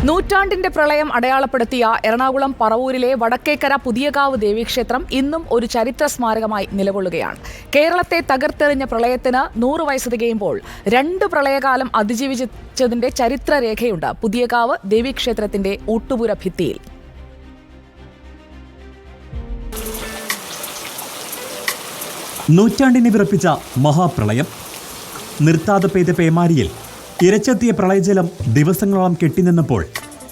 നൂറ്റാണ്ടിന്റെ പ്രളയം അടയാളപ്പെടുത്തിയ എറണാകുളം പറവൂരിലെ വടക്കേക്കര പുതിയകാവ് ദേവീക്ഷേത്രം ഇന്നും ഒരു ചരിത്ര സ്മാരകമായി നിലകൊള്ളുകയാണ്. കേരളത്തെ തകർത്തെറിഞ്ഞ പ്രളയത്തിന് 100 വയസ്സ് തികയുമ്പോൾ 2 പ്രളയകാലം അതിജീവിച്ചതിന്റെ ചരിത്രരേഖയുണ്ട് പുതിയകാവ് ദേവീക്ഷേത്രത്തിന്റെ ഊട്ടുപുര ഭിത്തിയിൽ. നൂറ്റാണ്ടിനെ വിറപ്പിച്ച മഹാപ്രളയം. നിർത്താതെ പെയ്ത പേമാരിയിൽ ഇരച്ചെത്തിയ പ്രളയജലം ദിവസങ്ങളോളം കെട്ടിനിന്നപ്പോൾ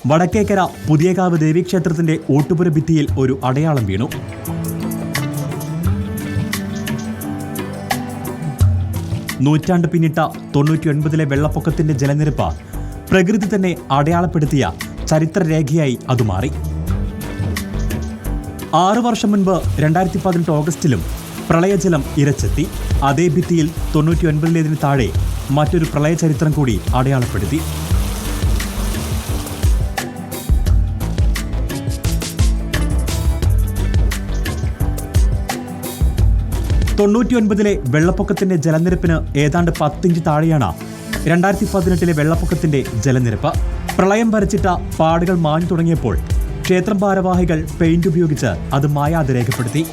വടക്കേക്കര പുതിയകാവ് ദേവീക്ഷേത്രത്തിന്റെ ഊട്ടുപുര ഭിത്തിയിൽ ഒരു അടയാളം വീണു. നൂറ്റാണ്ട് പിന്നിട്ട 99-ലെ വെള്ളപ്പൊക്കത്തിന്റെ ജലനിരപ്പ് പ്രകൃതി തന്നെ അടയാളപ്പെടുത്തിയ ചരിത്രരേഖയായി അത് മാറി. 6 വർഷം മുൻപ് 2018 ഓഗസ്റ്റിലും പ്രളയജലം ഇരച്ചെത്തി. അതേ ഭിത്തിയിൽ 99-ലേതിന് താഴെ മറ്റൊരു പ്രളയ ചരിത്രം കൂടി അടയാളപ്പെടുത്തി. ലെ വെള്ളപ്പൊക്കത്തിന്റെ ജലനിരപ്പിന് ഏതാണ്ട് 10 ഇഞ്ച് താഴെയാണ് 2018-ലെ വെള്ളപ്പൊക്കത്തിന്റെ ജലനിരപ്പ്. പ്രളയം വരച്ചിട്ട പാടുകൾ മാഞ്ഞു തുടങ്ങിയപ്പോൾ ക്ഷേത്രം ഭാരവാഹികൾ പെയിന്റ് ഉപയോഗിച്ച് അത് മായാതെ രേഖപ്പെടുത്തി.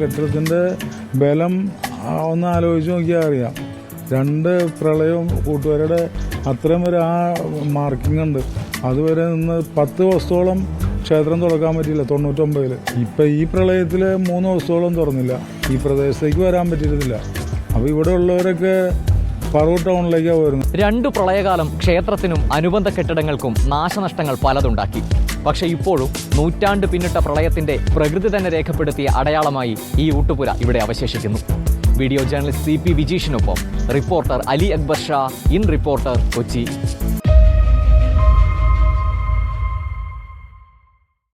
കെട്ടിടത്തിൻ്റെ ബലം ഒന്ന് ആലോചിച്ച് നോക്കിയാൽ അറിയാം. 2 പ്രളയവും കൂട്ടുകാരുടെ അത്രയും വരെ ആ മാർക്കിംഗ് ഉണ്ട്. അതുവരെ നിന്ന് 10 ദിവസത്തോളം ക്ഷേത്രം തുറക്കാൻ പറ്റിയില്ല 99-ൽ. ഇപ്പം ഈ പ്രളയത്തിൽ 3 ദിവസത്തോളം തുറന്നില്ല. ഈ പ്രദേശത്തേക്ക് വരാൻ പറ്റിയിരുന്നില്ല. അപ്പോൾ ഇവിടെ ഉള്ളവരൊക്കെ പറവൂർ ടൗണിലേക്കാണ് വരുന്നത്. 2 പ്രളയകാലം ക്ഷേത്രത്തിനും അനുബന്ധ കെട്ടിടങ്ങൾക്കും നാശനഷ്ടങ്ങൾ പലതുണ്ടാക്കി. പക്ഷേ ഇപ്പോഴും നൂറ്റാണ്ട് പിന്നിട്ട പ്രളയത്തിന്റെ പ്രകൃതി തന്നെ രേഖപ്പെടുത്തിയ അടയാളമായി ഈ ഊട്ടുപുര ഇവിടെ അവശേഷിക്കുന്നു. വീഡിയോ ജേർണലിസ്റ്റ് CP വിജീഷിനൊപ്പം reporter Ali Akbar Shah, in reporter, Kochi.